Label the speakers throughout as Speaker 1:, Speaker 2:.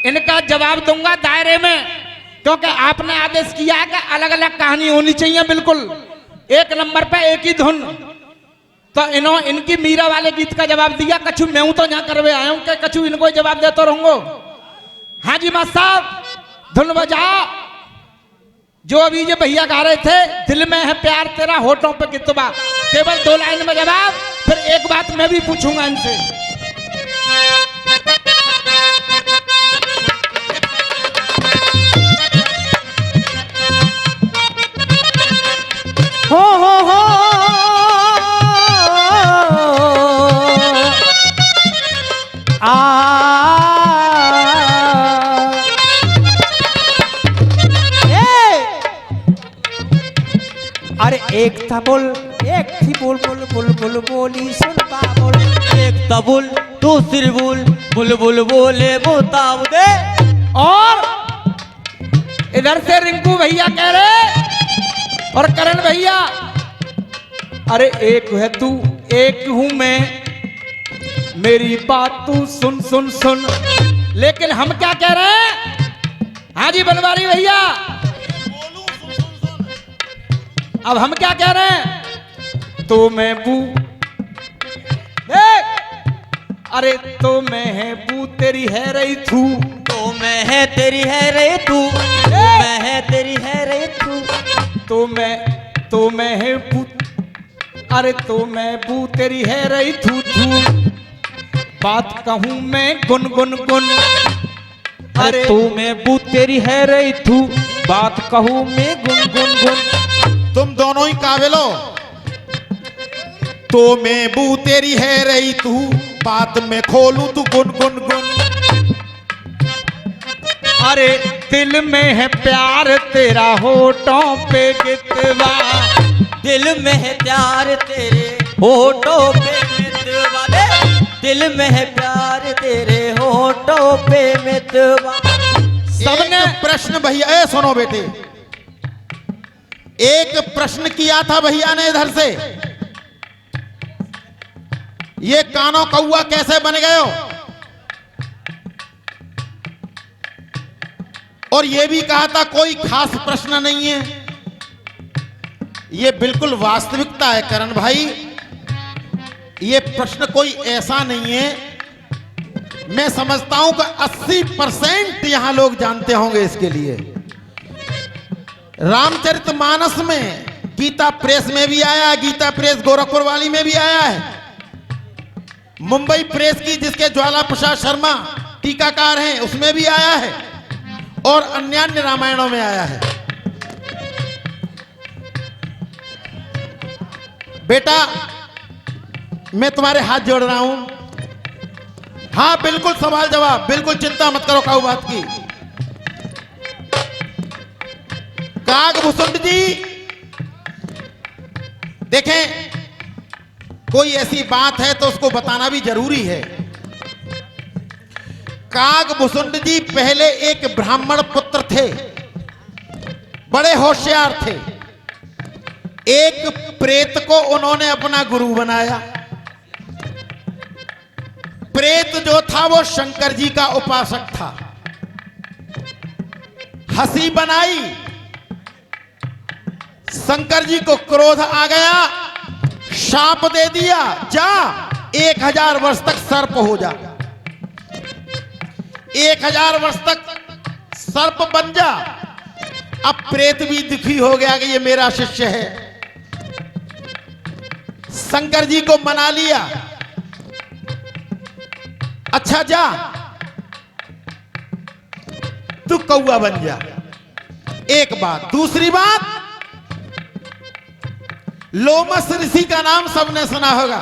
Speaker 1: इनका जवाब दूंगा दायरे में, क्योंकि आपने आदेश किया है कि अलग अलग कहानी होनी चाहिए, बिल्कुल एक नंबर पे एक ही धुन। तो इनकी मीरा वाले गीत का जवाब दिया, कछु मैं हूं तो यहाँ करवे आया हूं कि कछु इनको ही जवाब देता रहूंगा। हाँ जी मास्टर साहब, धुन बजाओ। जो अभी ये भैया गा रहे थे, दिल में है प्यार तेरा होठों पे गितवा, केवल 2 लाइन में जवाब। फिर एक बात मैं भी पूछूंगा इनसे।
Speaker 2: हो अरे एक था बोल, एक थी बोल बोल बोल बोल बोली सुन बोल,
Speaker 3: एक था बोल दूसरी बोल बुल बुल बोले बोताव दे।
Speaker 1: और इधर से रिंकू भैया कह रहे और करण भैया, अरे एक है तू एक हूं मैं, मेरी बात तू सुन सुन सुन। लेकिन हम क्या कह रहे हैं? हाँ जी बनवारी भैया, अब हम क्या कह रहे हैं? तो मैं बू, अरे तो मैं है बू तेरी है रही थू,
Speaker 3: तो मैं है तेरी है रे तू, मैं है तेरी है रे तू।
Speaker 1: तो मैं है बू, अरे तो मैं बू तेरी है रही थू थू, बात कहूं मैं गुन गुन गुन।
Speaker 3: अरे तू मैं बू तेरी है रे तू, बात कहूं मैं गुन गुन गुन।
Speaker 4: तुम दोनों ही काबिल हो। तो मैं बू तेरी है रही तू, बात में खोलूं तू गुन गुन गुन।
Speaker 1: अरे दिल में है प्यार तेरा होठों पे गितवा,
Speaker 3: दिल में है प्यार तेरे होठों पे मितवा दे, दिल में है प्यार तेरे होठों पे मितवा।
Speaker 1: सबने
Speaker 4: प्रश्न भैया, सुनो बेटे, एक प्रश्न किया था भैया ने इधर से, ये कानो कौआ कैसे बन गए हो, और ये भी कहा था कोई खास प्रश्न नहीं है। ये बिल्कुल वास्तविकता है करण भाई, ये प्रश्न कोई ऐसा नहीं है। मैं समझता हूं कि 80% यहां लोग जानते होंगे इसके लिए। रामचरितमानस में, गीता प्रेस में भी आया है, गीता प्रेस गोरखपुर वाली में भी आया है, मुंबई प्रेस की जिसके ज्वाला प्रसाद शर्मा टीकाकार हैं उसमें भी आया है, और अन्य रामायणों में आया है। बेटा मैं तुम्हारे हाथ जोड़ रहा हूं, हाँ बिल्कुल सवाल जवाब, बिल्कुल चिंता मत करो काऊ बात की। कागभूषुंड जी देखें, कोई ऐसी बात है तो उसको बताना भी जरूरी है। कागभूषुंड जी पहले एक ब्राह्मण पुत्र थे, बड़े होशियार थे। एक प्रेत को उन्होंने अपना गुरु बनाया। प्रेत जो था वो शंकर जी का उपासक था। हंसी बनाई, शंकर जी को क्रोध आ गया, शाप दे दिया, जा 1000 वर्ष तक सर्प हो जा, 1000 वर्ष तक सर्प बन जा। अब प्रेत भी दुखी हो गया कि ये मेरा शिष्य है, शंकर जी को मना लिया, अच्छा जा तू कौआ बन जा। एक बात, दूसरी बात, लोमस ऋषि का नाम सबने सुना होगा।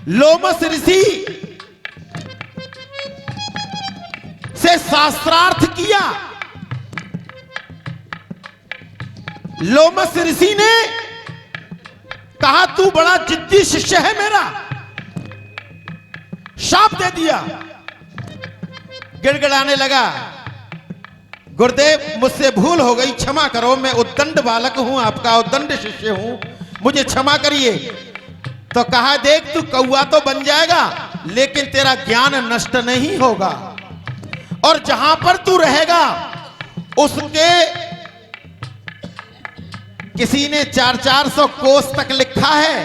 Speaker 4: लोमस ऋषि से शास्त्रार्थ किया। लोमस ऋषि ने कहा तू बड़ा जिद्दी शिष्य है मेरा, शाप दे दिया। गिड़गिड़ाने लगा, गुरुदेव मुझसे भूल हो गई, क्षमा करो, मैं उद्दंड बालक हूं, आपका उद्दंड शिष्य हूं, मुझे क्षमा करिए। तो कहा देख तू कौआ तो बन जाएगा लेकिन तेरा ज्ञान नष्ट नहीं होगा। और जहां पर तू रहेगा उसके किसी ने 400 कोस तक लिखा है,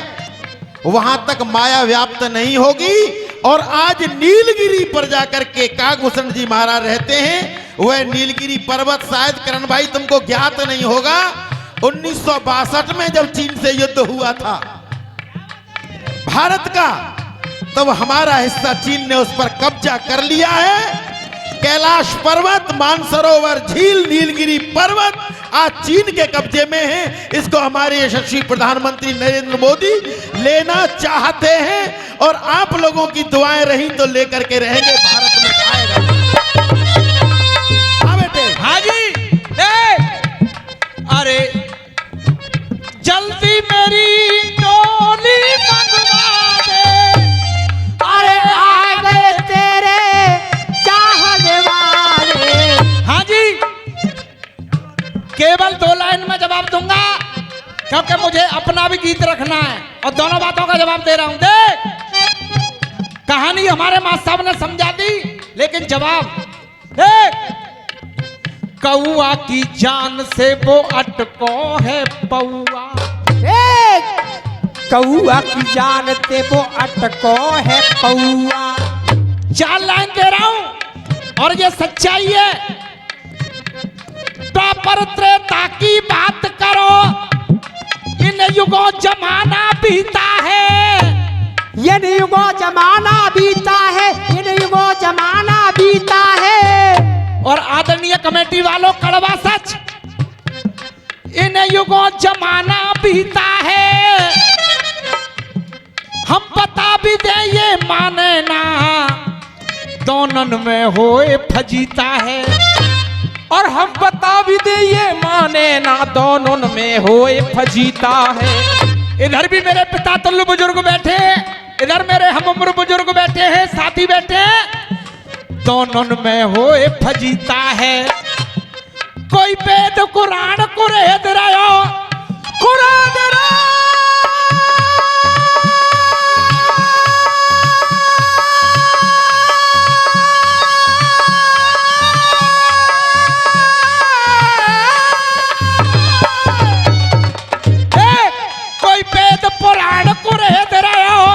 Speaker 4: वहां तक माया व्याप्त नहीं होगी। और आज नीलगिरी पर जाकर के काकभूषण जी महाराज रहते हैं। वह नीलगिरी पर्वत शायद करण भाई तुमको ज्ञात नहीं होगा, 1962 में जब चीन से युद्ध हुआ था भारत का, तब हमारा हिस्सा चीन ने उस पर कब्जा कर लिया है। कैलाश पर्वत, मानसरोवर झील, नीलगिरी पर्वत आज चीन के कब्जे में है। इसको हमारे यशस्वी प्रधानमंत्री नरेंद्र मोदी लेना चाहते हैं और आप लोगों की दुआएं रही तो लेकर के रहेंगे, भारत में आएगा। हाँ बेटे।
Speaker 1: हाँ जी। अरे जल्दी मेरी डोली मंगवा दे।
Speaker 2: अरे आ गए तेरे चाहने वाले।
Speaker 1: हाँ जी, केवल 2 लाइन में जवाब दूंगा क्योंकि मुझे अपना भी गीत रखना है और दोनों बातों का जवाब दे रहा हूं। देख, कहानी हमारे मां साहब ने समझा दी, लेकिन जवाब देख। कौआ की जान से वो अटको है पौआ।
Speaker 2: कौआ की जानते वो अटको है पौआ।
Speaker 1: 4 लाइन दे रहा हूं और ये सच्चाई है। द्वापर त्रेता की बात करो, इन युगों जमाना बीता है।
Speaker 2: इन युगों जमाना बीता है, इन युगों जमाना बीता है।
Speaker 1: और आदरणीय कमेटी वालों, कड़वा सच, इन युगों जमाना बीता है। हम बता भी दे ये माने ना, दोनों में होए फजीता है।
Speaker 5: और हम बता भी दे ये माने ना, दोनों में होए फजीता है।
Speaker 1: इधर भी मेरे पिता तुल्य बुजुर्ग बैठे, इधर मेरे हम उम्र बुजुर्ग बैठे हैं, साथी बैठे हैं, दोनों में होए फजीता है। कोई वेद कुरान कुरेद रहो, कुरेद रहो। कोई वेद पुराण कुरेद रहो,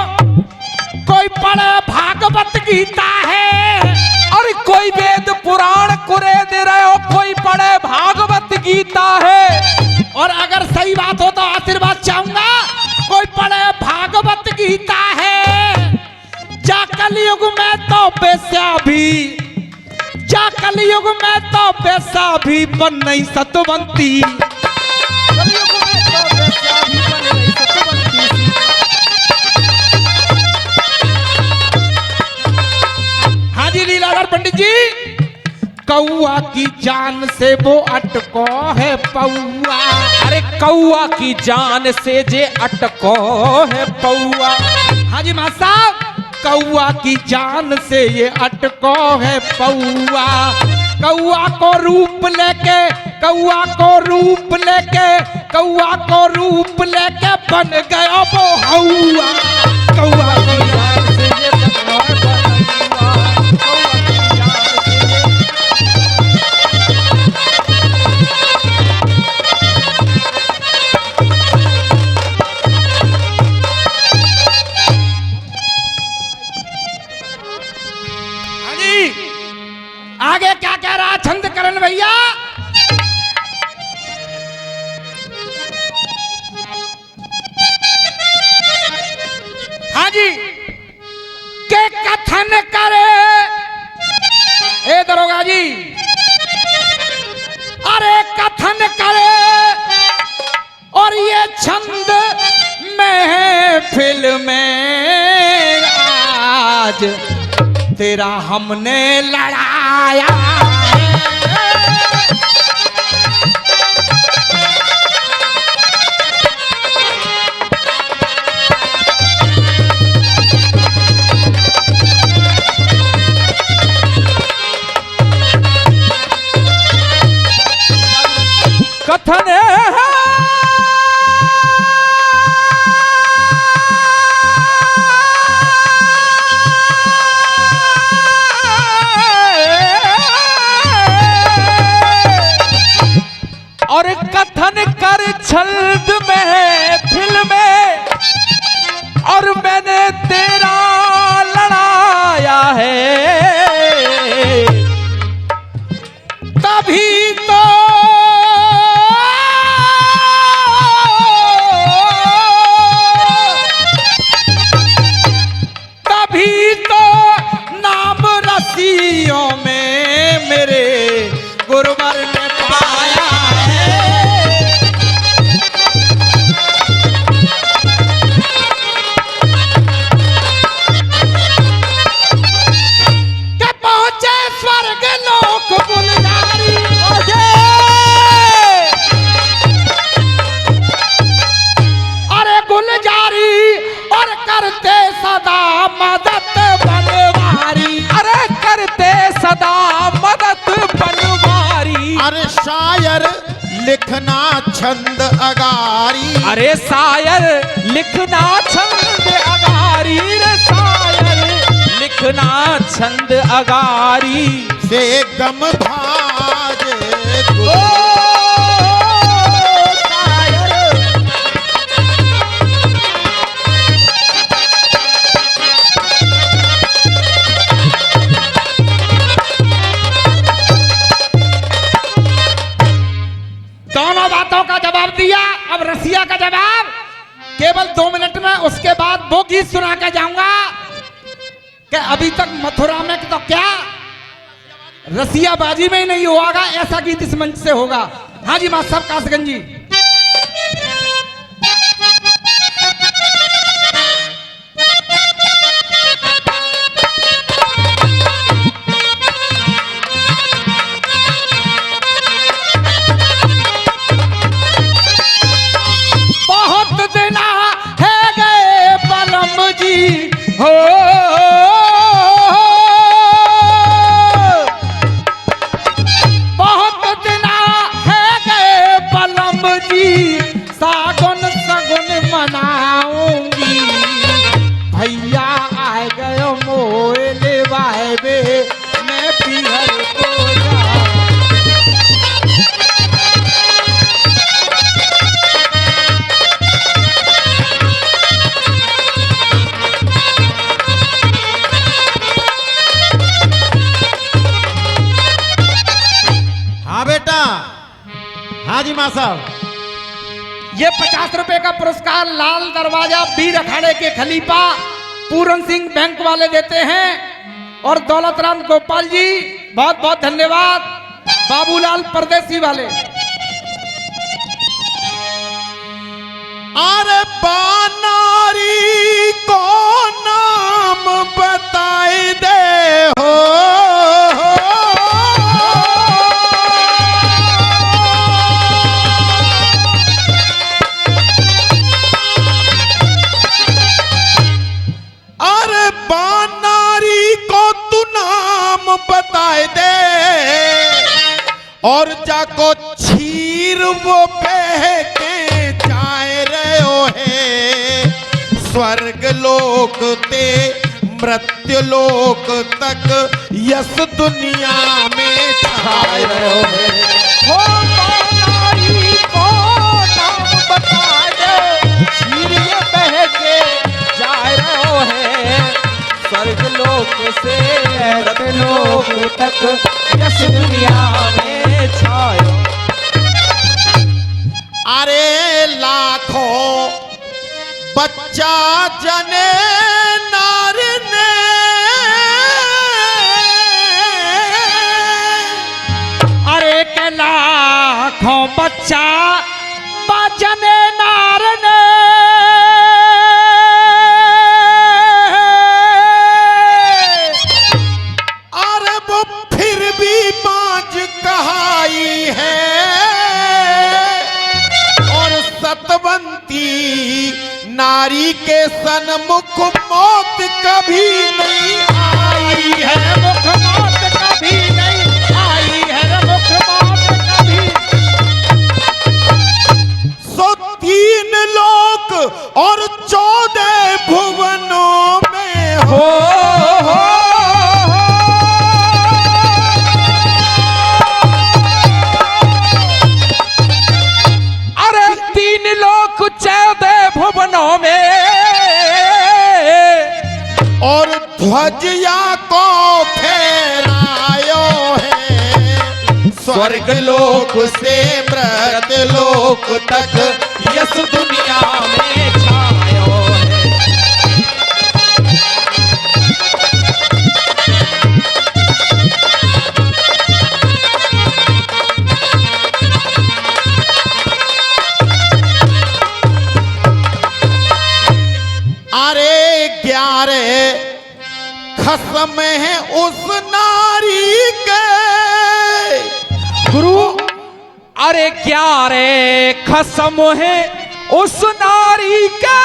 Speaker 1: कोई पढ़े भागवत गीता है।
Speaker 5: और कोई वेद पुराण कुरे दे रहे हो, कोई पढ़े भागवत गीता है।
Speaker 1: और अगर सही बात हो तो आशीर्वाद चाहूंगा। कोई पढ़े भागवत गीता है। जा कलयुग में तो बेस्या भी, जा कलयुग में तो बेस्या भी बन नहीं सतवंती। हाँ जी लीलाधर पंडित जी, कौआ की जान से वो अटको है पौआ।
Speaker 5: अरे कौआ की जान से जे अटको है पौआ।
Speaker 1: हाँ जी मां साहब, कौआ की जान से ये अटको है पौआ। कौआ को रूप लेके, कौआ को रूप लेके, कौआ को रूप लेके बन गया वो हौआ। कौआ की जान से ये बन गया आगे क्या कह रहा छंद करण भैया। हाँ जी, के कथन करे ए दरोगा जी, अरे कथन करे और ये छंद महफिल में आज तेरा हमने लड़ाया है।
Speaker 5: कथन है
Speaker 4: छंद अगारी।
Speaker 5: अरे शायर लिखना छंद अगारी रे शायर लिखना छंद अगारी
Speaker 4: से गम भाजे
Speaker 3: ओ शायर
Speaker 1: दोनों बातों का जवाब दिया। अब रसिया का जवाब केवल 2 मिनट में। उसके बाद वो गीत सुना के जाऊंगा कि अभी तक मथुरा में तो क्या रसिया बाजी में ही नहीं होगा, ऐसा गीत इस मंच से होगा। हाँ जी मास्टर कासगंज जी। बहुत दिन है गए बलम जी हो, बहुत दिन है गए बलम जी, सागुन सगुन मनाऊंगी। भैया आ गए मोले वाहे मैं पीहर को जा।
Speaker 4: हाँ बेटा, हाँ जी माँ साहब।
Speaker 1: ये 50 रुपए का पुरस्कार लाल दरवाजा वीर अखाड़े के खलीफा पूरन सिंह बैंक वाले देते हैं। और दौलत राम गोपाल जी बहुत बहुत धन्यवाद। बाबूलाल परदेसी वाले।
Speaker 4: अरे बानारी को नाम बताए दे हो, अरे बानारी को तू नाम बताए दे, और जाको छीर वो बहके जाए रहे है। स्वर्ग लोक ते मृत्यु लोक तक यस दुनिया में छाए रहे है।
Speaker 5: हो बानारी को नाम बता दे छीरिए बह के जा रहे है स्वर्ग लोक से मृत्यु लोक तक यस दुनिया में छायो।
Speaker 4: अरे लाखों बच्चा जने नार ने,
Speaker 1: अरे के लाखों बच्चा बजने नार ने,
Speaker 4: अरे वो फिर भी बाज कहाई है, और सतवंती नारी के सन्मुख मौत कभी नहीं आई है।
Speaker 1: मुख मौत कभी नहीं आई है, मुख मौत कभी।
Speaker 4: सो 3 लोक और 14 भुवनों में हो,
Speaker 5: अरे 3 लोक 14 भुवनों में,
Speaker 4: और ध्वजिया को फहरायो है। स्वर्ग लोक से मृत्यु लोक तक यस दुनिया में छायो है। अरे 11 खसम है उस नारी के,
Speaker 5: गुरु अरे 11 खसम है उस नारी का,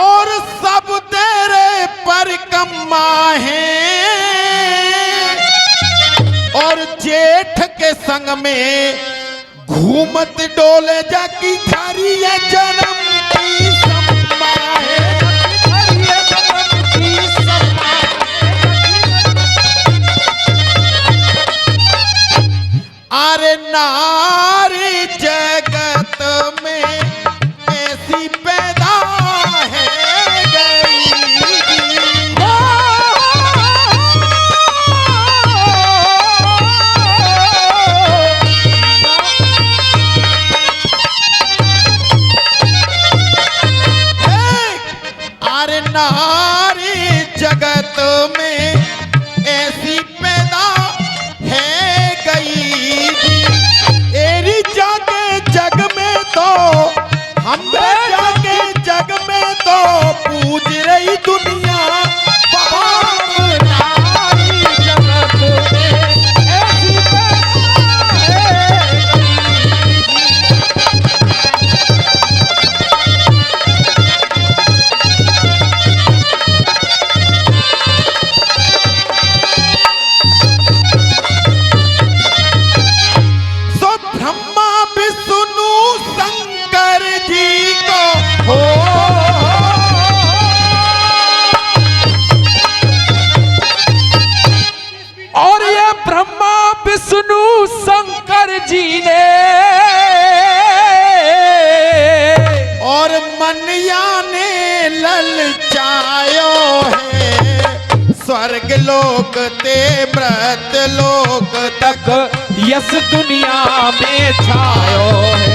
Speaker 4: और सब तेरे परिक्रमा है। में घूमत डोले जाकी थारी है जन्म की सम्मा है। अरे नारी जगत में ऐसी पैदा है गई। अरे नारी जगत में ऐसी पैदा है गई। एरी जाके जग में तो हम जाके जग में तो पूज रही दुनिया। सो ब्रह्मा विष्णु शंकर जी को हो
Speaker 5: और ये ब्रह्मा विष्णु शंकर जी ने
Speaker 4: और मनिया ने ललचायो है। स्वर्ग लोक ते मृत लोक तक
Speaker 5: यस दुनिया में छायो है।